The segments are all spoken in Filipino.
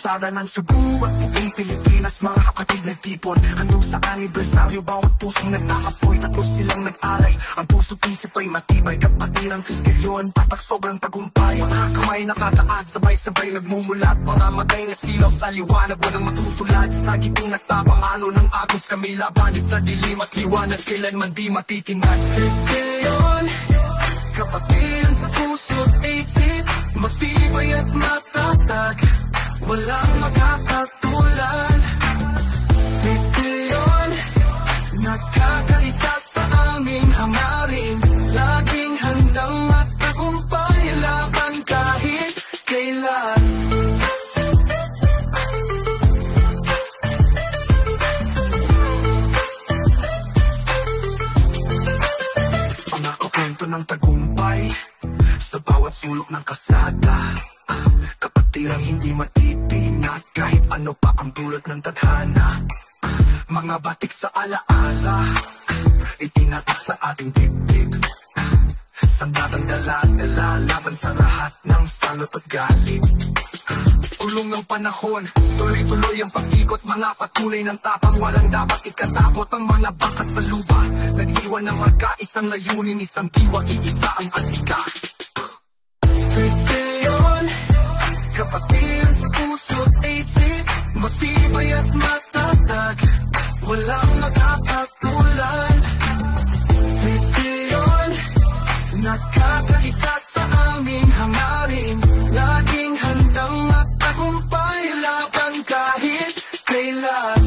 kalsada ng Cebu at buong Pilipinas, mga kapatid nagtipon. Handog sa anibersaryo, bawat pusong nagtakapoy, tatlo silang nag-alay. Ang puso't isip ay matibay, kapatirang kriskelyon, tatak sobrang tagumpay. Mga kamay nakataas, sabay-sabay nagmumulat, mga matay na silaw sa liwanag, walang matutulad. Sa giting at tapang ng agos, kami labanin sa dilim at liwanag, kailanman di matitingnan. Kriskelyon, kapatiran sa puso't isip, matibay at matatag, walang makakatulad. Kristelyon, nagkakaisa sa aming hangarin, laging handang magtagumpay, laban kahit kailan. Pangako-kwento ng tagumpay sa bawat sulok ng kalsada, kapatirang hindi matitinag, kahit ano pa ang dulot ng tadhana. Mga batik sa alaala, itinatak sa ating dibdib, sandatang dala-dala, laban sa lahat ng salot at galit. Ulong ng panahon, tuloy-tuloy ang pag-ikot, mga patunay ng tapang, walang dapat ikatakot ang mga bakas sa lupa. Nag-iwan ng magkaisang layunin, isang diwa, iisa ang atika. Kristelyon, kapatiran sa puso't isip, matibay at matatag, walang nakakatulad. Kristelyon, nagkakaisa sa aming hangarin, laging handang magtagumpay, laban kahit kailan.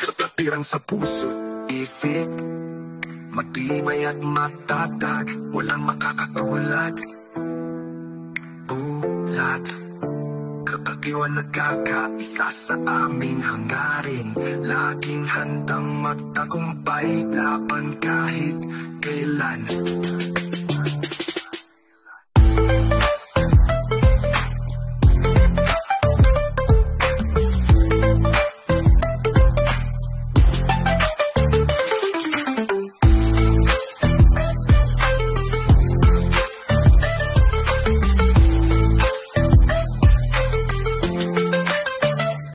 Kapatiran sa puso't isip, matibay at matatag, walang makakatulad. Bulat, kapatiwan nagkakaisa sa aming hangarin, laging handang magtagumpay, laban kahit kailan.